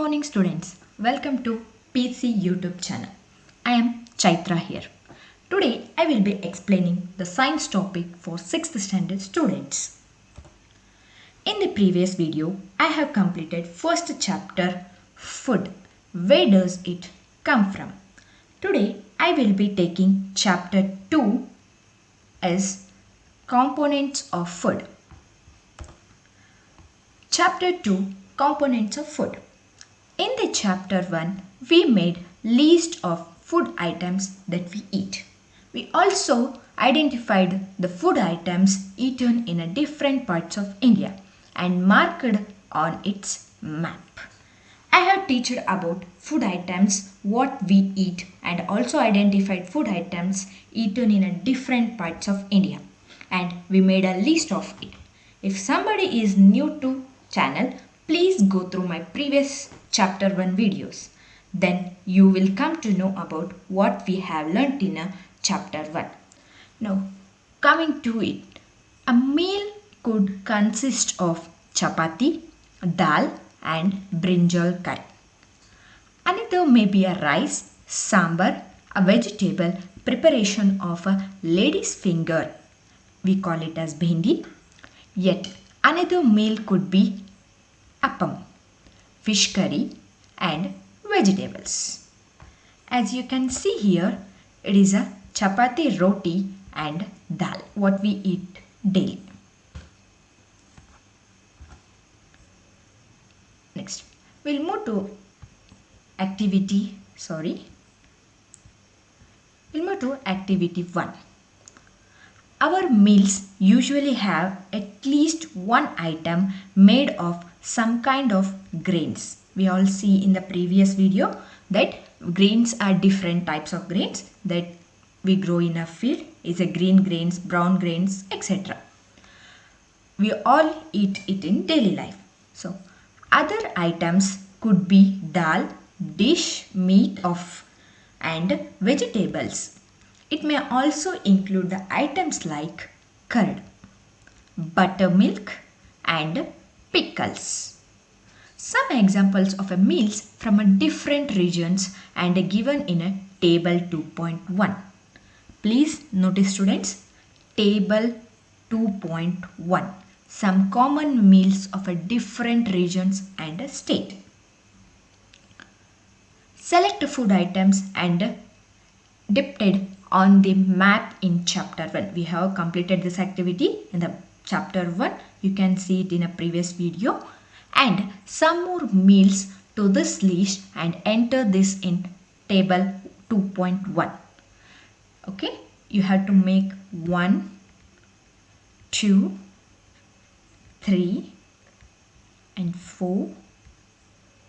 morning students. Welcome to PC YouTube channel. I am Chaitra here. Today I will be explaining the science topic for 6th standard students. In the previous video I have completed first chapter food. Where does it come from? Today I will be taking chapter 2 as components of food. Chapter 2 Components of food. In the chapter 1, we made list of food items that we eat. We also identified the food items eaten in a different parts of India and marked on its map. I have teached about food items, what we eat, and also identified food items eaten in a different parts of India, and we made a list of it. If somebody is new to channel, please go through my previous chapter 1 videos. Then you will come to know about what we have learnt in a chapter 1. Now, coming to it, a meal could consist of chapati, dal and brinjal curry. Another may be a rice, sambar, a vegetable preparation of a lady's finger. We call it as bhendi. Yet another meal could be appam, fish curry and vegetables. As you can see here, it is a chapati, roti and dal, what we eat daily. Next, we'll move to activity 1. Our meals usually have at least one item made of some kind of grains. We all see in the previous video that grains are different types of grains that we grow in a field. Is a green grains, brown grains, etc. We all eat it in daily life. So other items could be dal, dish, meat of and vegetables. It may also include the items like curd, buttermilk and pickles. Some examples of a meals from a different regions and given in a table 2.1. Please notice students, table 2.1. Some common meals of a different regions and a state. Select food items and depicted on the map in chapter 1. We have completed this activity in the chapter 1. You can see it in a previous video. And some more meals to this list and enter this in table 2.1. Okay. You have to make 1, 2, 3 and 4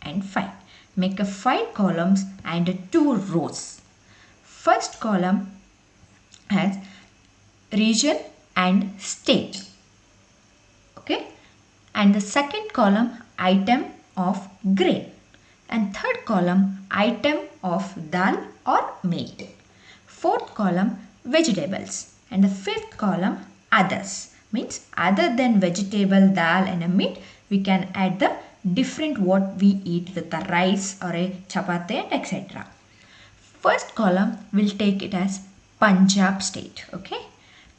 and 5. Make a 5 columns and 2 rows. First column has region and state. Okay. And the second column item of grain. And third column item of dal or meat. Fourth column vegetables. And the fifth column others. Means other than vegetable, dal and a meat, we can add the different what we eat with the rice or a chapati etc. First column will take it as Punjab state. Okay.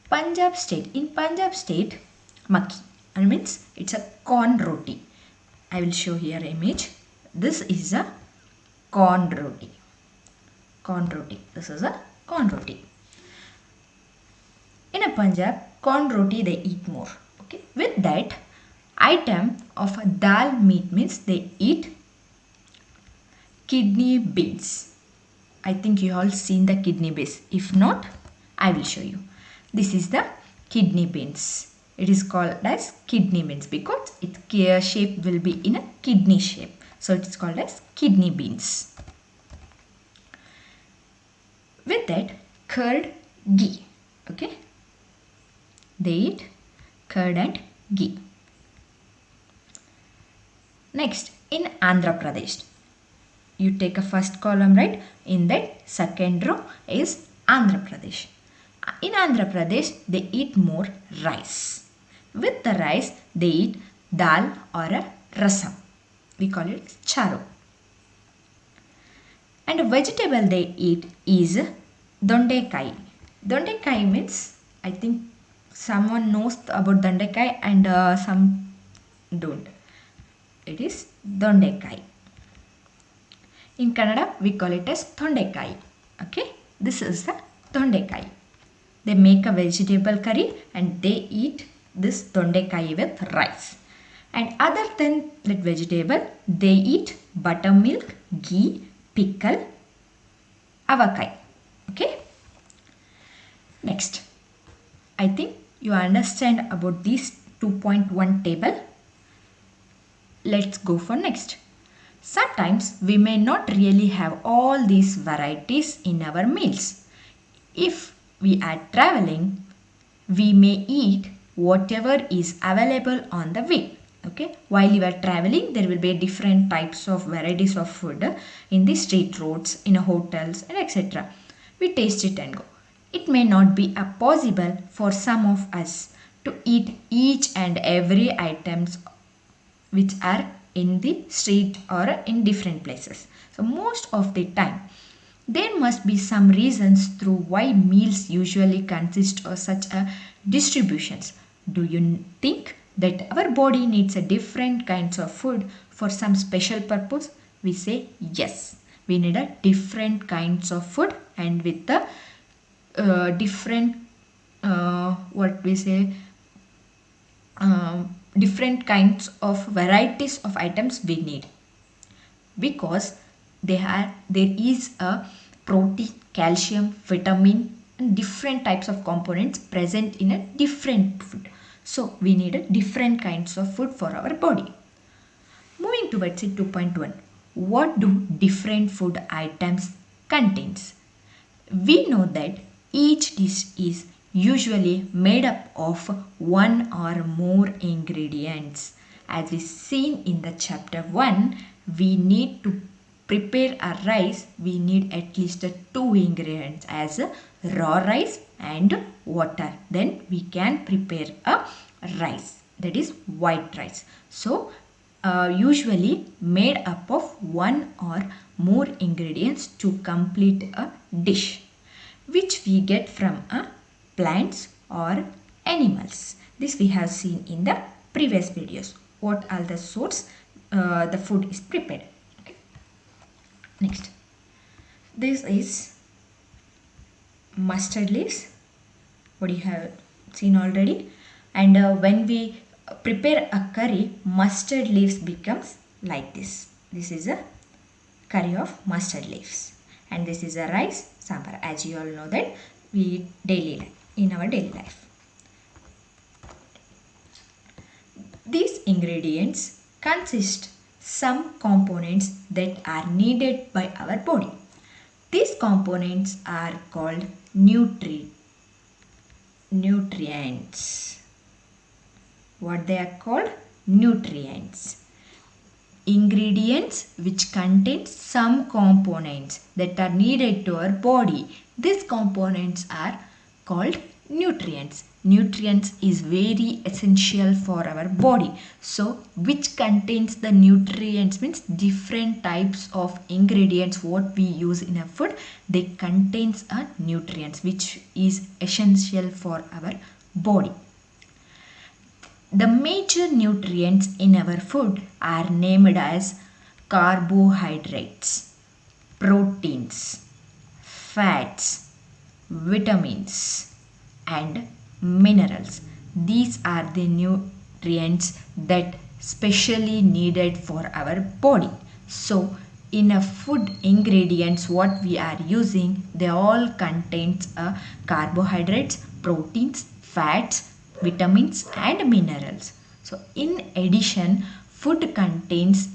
Punjab state. In Punjab state, makki. And means it's a corn roti. I will show here image. This is a corn roti. Corn roti. This is a corn roti. In a Punjab, corn roti they eat more. Okay. With that, item of a dal meat means they eat kidney beans. I think you all seen the kidney beans. If not, I will show you. This is the kidney beans. It is called as kidney beans because its shape will be in a kidney shape. So it is called as kidney beans. With that, curd, ghee. Okay. They eat curd and ghee. Next, in Andhra Pradesh, you take a first column, right? In that second row is Andhra Pradesh. In Andhra Pradesh, they eat more rice. With the rice, they eat dal or a rasam. We call it charu. And a vegetable they eat is dondekai. Dondekai means, I think someone knows about dondekai and some don't. It is dondekai. In Kannada, we call it as thondekai. Okay, this is the thondekai. They make a vegetable curry and they eat this thondekai with rice. And other than that vegetable, they eat buttermilk, ghee, pickle, avakai. Okay. Next, I think you understand about this 2.1 table. Let's go for next. Sometimes we may not really have all these varieties in our meals. If we are traveling, we may eat whatever is available on the way. Okay, while you are traveling, there will be different types of varieties of food in the street roads, in hotels, and etc. We taste it and go. It may not be possible for some of us to eat each and every items which are in the street or in different places. So most of the time there must be some reasons through why meals usually consist of such a distributions. Do you think that our body needs a different kinds of food for some special purpose? We say yes. We need a different kinds of food and with the different what we say different kinds of varieties of items we need because there is a protein, calcium, vitamin and different types of components present in a different food. So we need a different kinds of food for our body. Moving towards it 2.1. What do different food items contains? We know that each dish is usually made up of one or more ingredients. As we seen in the chapter 1, we need to prepare a rice, we need at least two ingredients as raw rice and water. Then we can prepare a rice, that is white rice. So usually made up of one or more ingredients to complete a dish which we get from plants or animals. This we have seen in the previous videos. What are the sorts the food is prepared. Okay. Next, this is mustard leaves. What you have seen already. And when we prepare a curry, mustard leaves becomes like this. This is a curry of mustard leaves. And this is a rice sambar. As you all know that we eat daily in our daily life. These ingredients consist some components that are needed by our body. These components are called nutrients. What they are called? Nutrients. Ingredients which contain some components that are needed to our body. These components are called nutrients. Nutrients is very essential for our body. So which contains the nutrients means different types of ingredients what we use in a food, they contains a nutrients which is essential for our body. The major nutrients in our food are named as carbohydrates, proteins, fats, vitamins and minerals. These are the nutrients that specially needed for our body. So in a food ingredients what we are using, they all contains carbohydrates, proteins, fats, vitamins and minerals. So in addition, food contains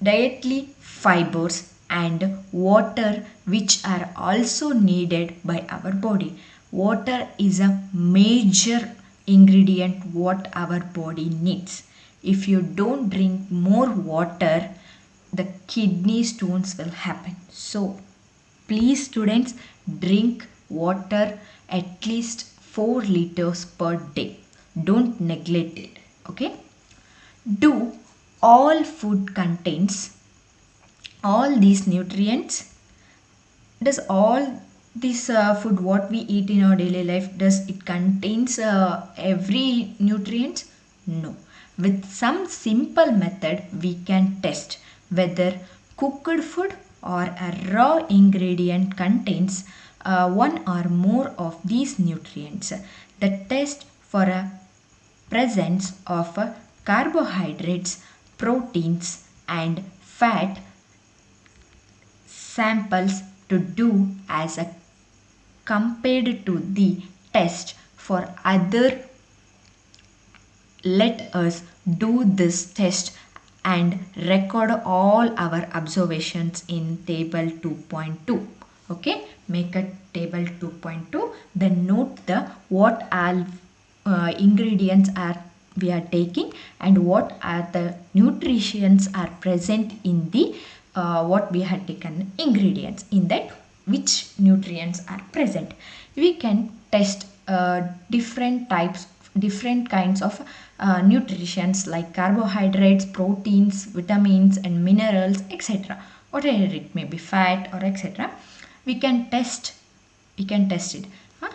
dietary fibers and water which are also needed by our body. Water is a major ingredient what our body needs. If you don't drink more water, the kidney stones will happen. So please students, drink water at least 4 liters per day. Don't neglect it. Okay. Do all food contains all these nutrients, does all this food what we eat in our daily life, does it contains every nutrients? No. With some simple method we can test whether cooked food or a raw ingredient contains one or more of these nutrients. The test for a presence of carbohydrates, proteins and fat samples to do as a compared to the test for other. Let us do this test and record all our observations in table 2.2. Okay, make a table 2.2, then note the what all ingredients are we are taking and what are the nutrients are present in the what we had taken ingredients, in that which nutrients are present. We can test different kinds of nutrients like carbohydrates, proteins, vitamins and minerals, etc. Whatever it may be, fat or etc. we can test it. Huh?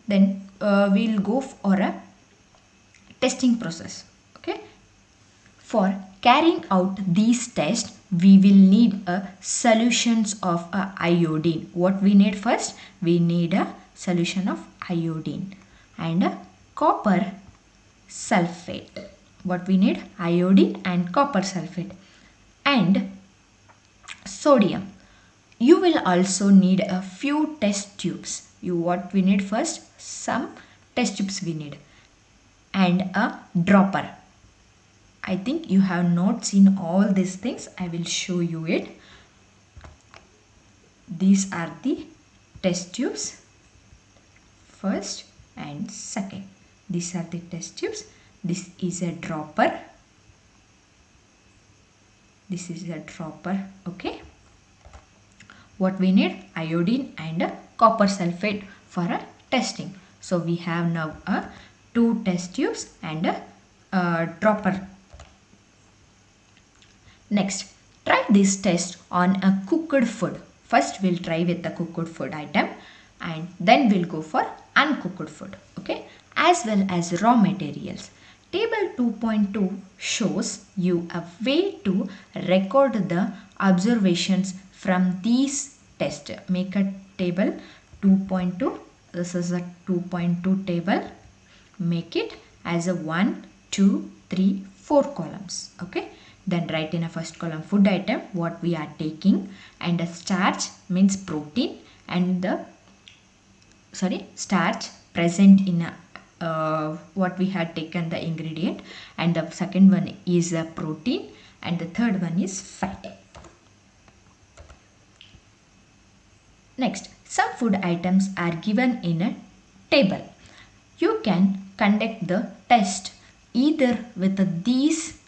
Then we'll go for a testing process. Okay, for carrying out these tests we will need a solutions of iodine. What we need first? We need a solution of iodine and a copper sulfate. What we need? Iodine and copper sulfate and sodium. You will also need a few test tubes. What we need first? Some test tubes we need and a dropper. I think you have not seen all these things. I will show you it. These are the test tubes, first and second. These are the test tubes. This is a dropper. This is a dropper. Okay. What we need? Iodine and a copper sulfate for a testing. So we have now a 2 test tubes and a dropper. Next, try this test on a cooked food. First we'll try with the cooked food item and then we'll go for uncooked food. Okay, as well as raw materials. Table 2.2 shows you a way to record the observations from these tests. Make a table 2.2. This is a 2.2 table. Make it as a 1, 2, 3, 4 columns. Okay. Then write in a first column food item what we are taking and a starch means protein and the starch present in a what we had taken the ingredient, and the second one is a protein and the third one is fat. Next, some food items are given in a table. You can conduct the test either with these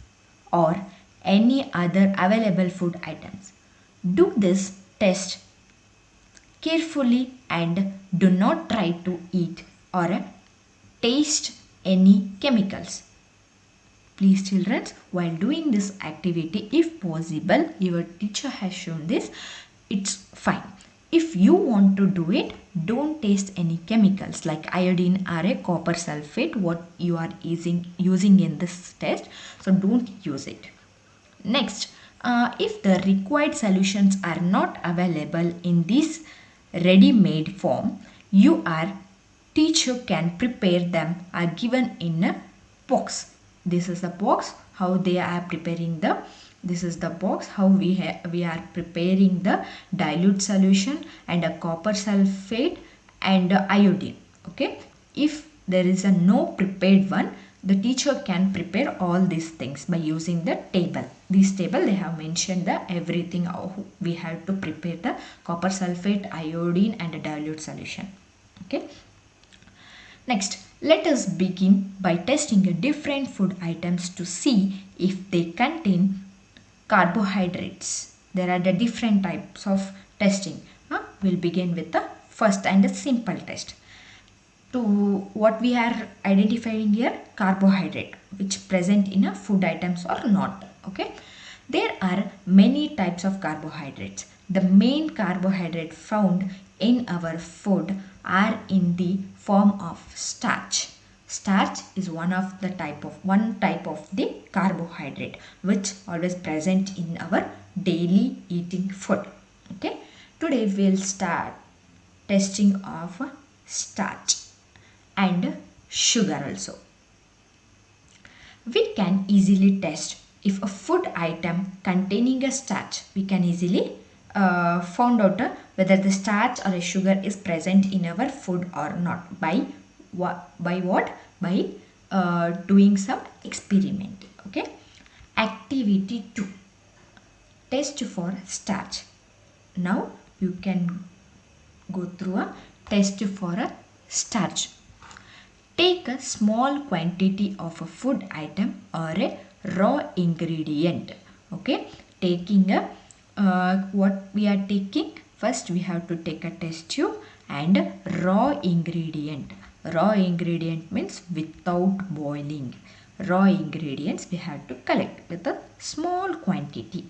or any other available food items. Do this test carefully and do not try to eat or taste any chemicals. Please children, while doing this activity, if possible, your teacher has shown this, it's fine. If you want to do it, don't taste any chemicals like iodine or a copper sulfate what you are using in this test. So don't use it. Next, if the required solutions are not available in this ready-made form, your teacher can prepare them are given in a box. This is the box how they are preparing the. This is the box how we are preparing the dilute solution and a copper sulfate and iodine. Okay, if there is a no prepared one, the teacher can prepare all these things by using the table. This table they have mentioned the everything how we have to prepare the copper sulfate, iodine and a dilute solution. Okay. Next, let us begin by testing different food items to see if they contain carbohydrates. There are the different types of testing. We'll begin with the first and a simple test. To what we are identifying here, carbohydrate which present in a food items or not. Okay, There are many types of carbohydrates. The main carbohydrate found in our food are in the form of starch. Starch is one type of the carbohydrate which always present in our daily eating food. Okay. Today we'll start testing of starch and sugar also. We can easily test if a food item containing a starch, we can easily found out whether the starch or a sugar is present in our food or not by what? By doing some experiment. Okay. Activity 2. Test for starch. Now you can go through a test for a starch. Take a small quantity of a food item or a raw ingredient. Okay, taking a what we are taking, first we have to take a test tube and raw ingredient. Raw ingredient means without boiling. Raw ingredients we have to collect with a small quantity.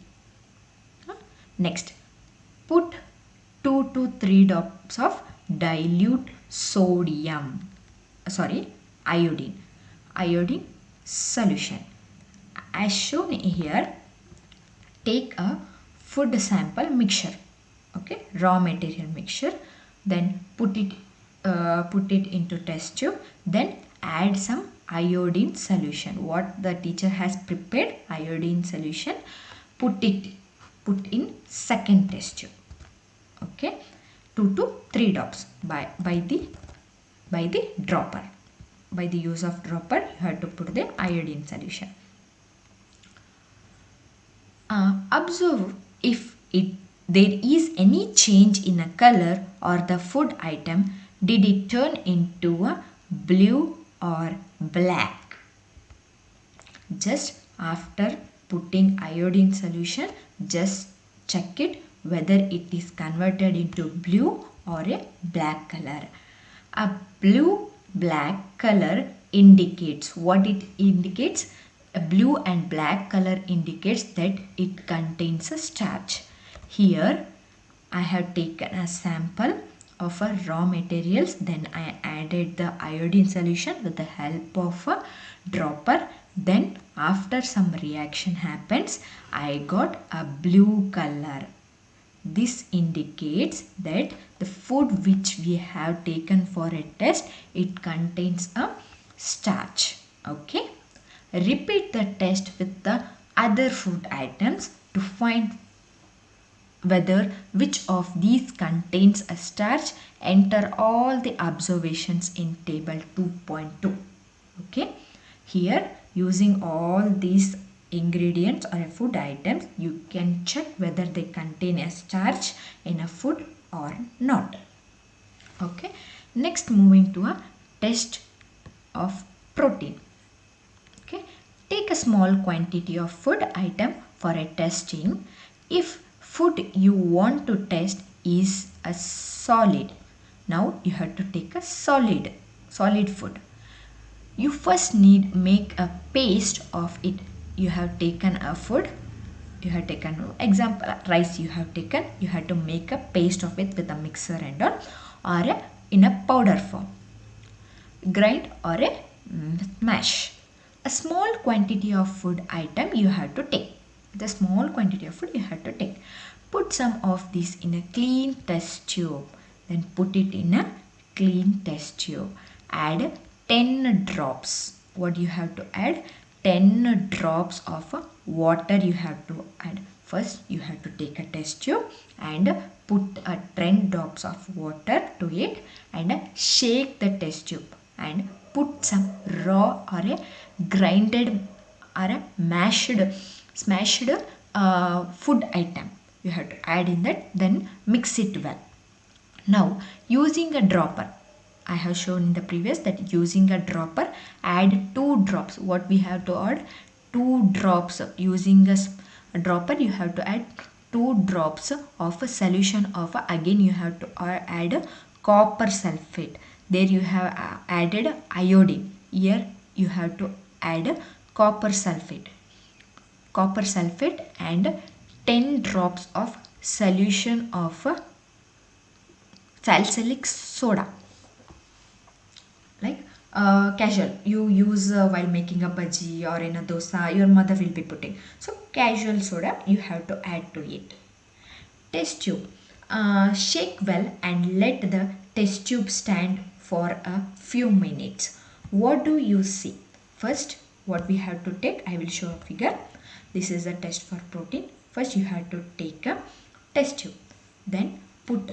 Next, put 2 to 3 drops of dilute iodine solution. As shown here, take a food sample mixture, okay, raw material mixture, then put it into test tube, then add some iodine solution. What the teacher has prepared, iodine solution, put in second test tube. Okay, 2 to 3 drops by the dropper. By the use of dropper, you have to put the iodine solution. Observe if there is any change in a color or the food item. Did it turn into a blue or black? Just after putting iodine solution, just check it whether it is converted into blue or a black color. A blue-black color indicates what it indicates. A blue and black color indicates that it contains a starch. Here I have taken a sample of a raw materials, then I added the iodine solution with the help of a dropper. Then after some reaction happens, I got a blue color. This indicates that the food which we have taken for a test, it contains a starch. Okay. Repeat the test with the other food items to find whether which of these contains a starch. Enter all the observations in table 2.2. Okay. Here, using all these ingredients or food items, you can check whether they contain a starch in a food or not. Okay. Next, moving to a test of protein. Okay. Take a small quantity of food item for a testing. If food you want to test is a solid, now you have to take a solid food. You first need make a paste of it. You have taken a food, you have taken example rice, you have to make a paste of it with a mixer and all, or in a powder form, grind or a mash. A small quantity of food item you have to take. The small quantity of food you have to take. Put some of this in a clean test tube. Then put it in a clean test tube. Add 10 drops. What you have to add? 10 drops of water you have to add. First you have to take a test tube and put 10 drops of water to it and shake the test tube and put some raw or a grinded or a smashed food item. You have to add in that, then mix it well. Now using a dropper, I have shown in the previous that using a dropper, add 2 drops. What we have to add? 2 drops. Using a dropper, you have to add 2 drops of a solution of again you have to add copper sulfate. There you have added iodine. Here you have to add copper sulfate. copper sulfate and 10 drops of solution of salicylic soda. Like casual, you use while making a bhaji or in a dosa, your mother will be putting. So casual soda you have to add to it. Test tube. Shake well and let the test tube stand for a few minutes. What do you see? First, what we have to take, I will show a figure. This is a test for protein. First, you have to take a test tube. Then put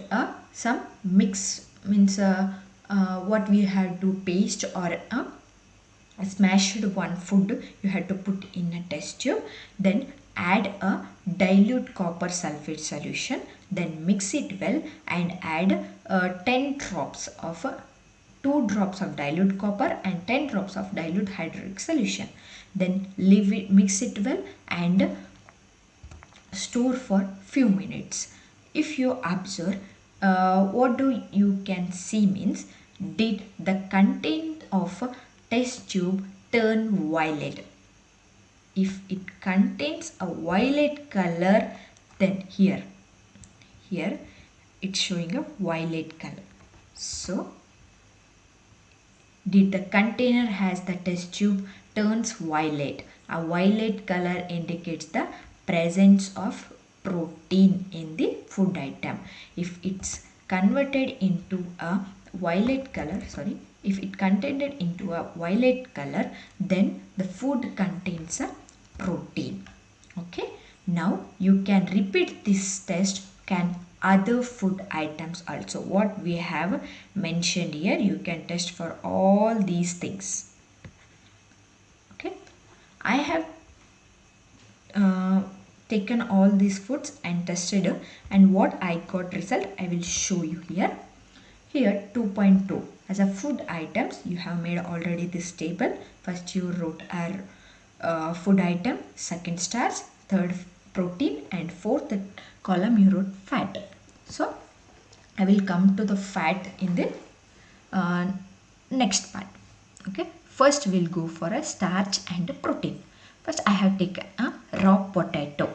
some mix, means what we have to paste or a smashed one food you have to put in a test tube. Then add a dilute copper sulfate solution, then mix it well and add 10 drops of 2 drops of dilute copper and 10 drops of dilute hydrogen solution. Then leave it, mix it well and store for few minutes. If you observe, what do you can see means, did the content of a test tube turn violet? If it contains a violet color, then here it's showing a violet color. So did the container has the test tube turns violet? A violet color indicates the presence of protein in the food item. If it's converted into a violet color, if it contained into a violet color, then the food contains a protein. Okay, now you can repeat this test can other food items also. What we have mentioned here, you can test for all these things. Okay, I have taken all these foods and tested, and what I got result I will show you here. Here 2.2 as a food items you have made already this table. First you wrote our food item, second starch, third protein, and fourth column you wrote fat. So I will come to the fat in the next part. Okay, first we'll go for a starch and a protein. First I have taken a raw potato.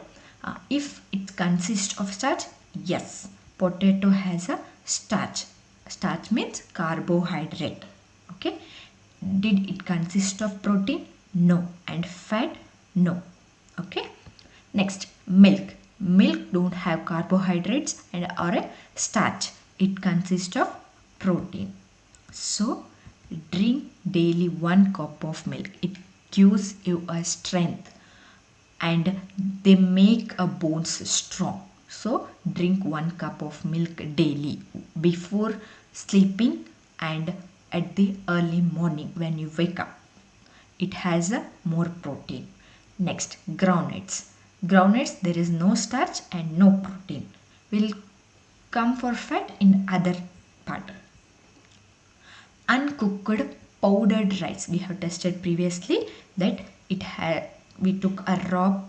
If it consists of starch, yes, potato has a starch. Starch means carbohydrate. Okay, did it consist of protein? No. And fat? No. Okay, next milk. Milk don't have carbohydrates and or a starch. It consists of protein. So drink daily 1 cup of milk. It gives you a strength and they make a bones strong. So drink 1 cup of milk daily before sleeping and at the early morning when you wake up. It has a more protein. Next, groundnuts. Groundnuts, there is no starch and no protein. Will come for fat in other part. Uncooked powdered rice. We have tested previously that it had, we took a raw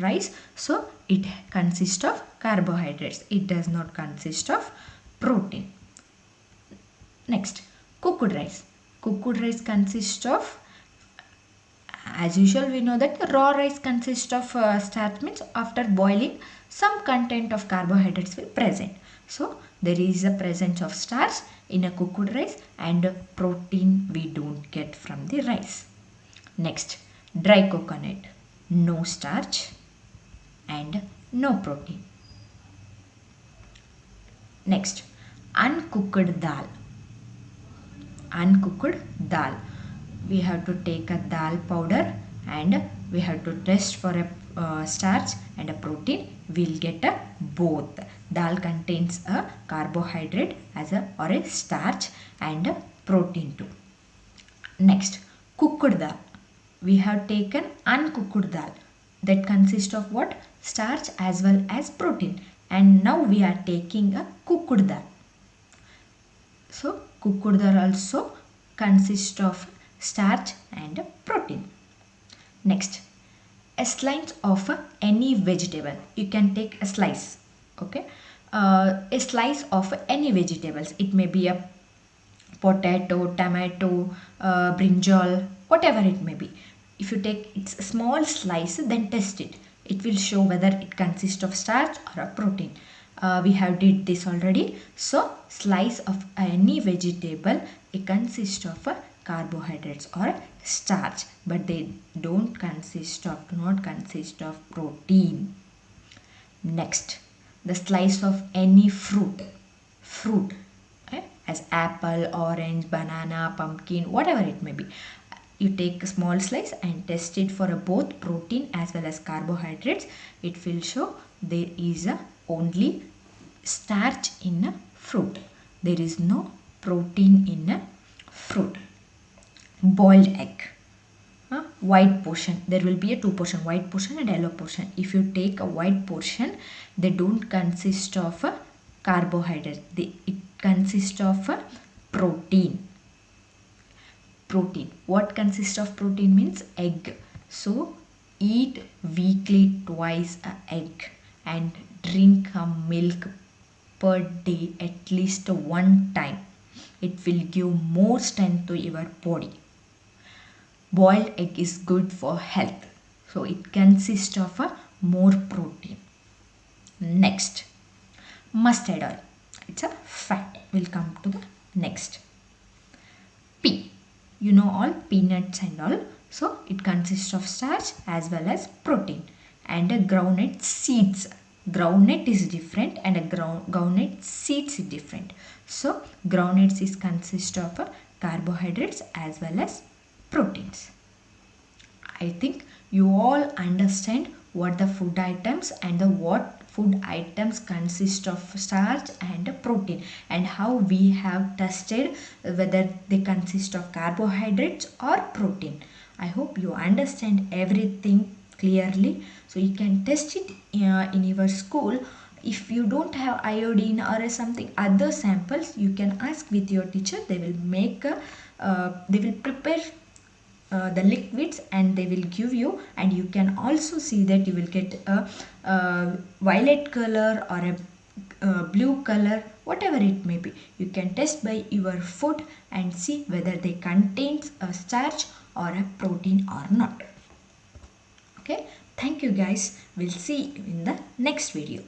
rice, so it consists of carbohydrates. It does not consist of protein. Next, cooked rice. Cooked rice consists of, as usual we know that raw rice consists of starch, means after boiling some content of carbohydrates will present. So there is a presence of starch in a cooked rice and protein we don't get from the rice. Next, dry coconut. No starch and no protein. Next, uncooked dal. Uncooked dal. We have to take a dal powder and we have to test for a starch and a protein. We'll get a both. Dal contains a carbohydrate as a or a starch and a protein too. Next, cooked dal. We have taken uncooked dal. That consists of what? Starch as well as protein. And now we are taking a cooked dal. So cooked dal also consists of starch and protein. Next, a slice of any vegetable. You can take a slice. Okay, a slice of any vegetables. It may be a potato, tomato, brinjal, whatever it may be. If you take its a small slice, then test it. It will show whether it consists of starch or a protein. We have did this already. So slice of any vegetable, it consists of carbohydrates or starch, but they do not consist of protein. Next, the slice of any fruit, as apple, orange, banana, pumpkin, whatever it may be. You take a small slice and test it for both protein as well as carbohydrates. It will show there is only starch in a fruit. There is no protein in a fruit. Boiled egg, white portion, there will be a two portion, white portion and yellow portion. If you take a white portion, they don't consist of a carbohydrate, it consists of a protein. What consists of protein means egg. So eat weekly twice a egg and drink a milk per day at least one time. It will give more strength to your body. Boiled egg is good for health. So it consists of a more protein. Next, mustard oil. It's a fat. We'll come to the next. Pea. You know all peanuts and all. So it consists of starch as well as protein. And a groundnut seeds. Groundnut is different and a groundnut seeds is different. So groundnuts is consist of carbohydrates as well as proteins. I think you all understand what the food items and what food items consist of starch and protein, and how we have tested whether they consist of carbohydrates or protein. I hope you understand everything clearly, so you can test it in your school. If you don't have iodine or something other samples, you can ask with your teacher. They will make they will prepare the liquids and they will give you, and you can also see that you will get a violet color or a blue color, whatever it may be. You can test by your food and see whether they contains a starch or a protein or not. Okay, thank you guys. We'll see you in the next video.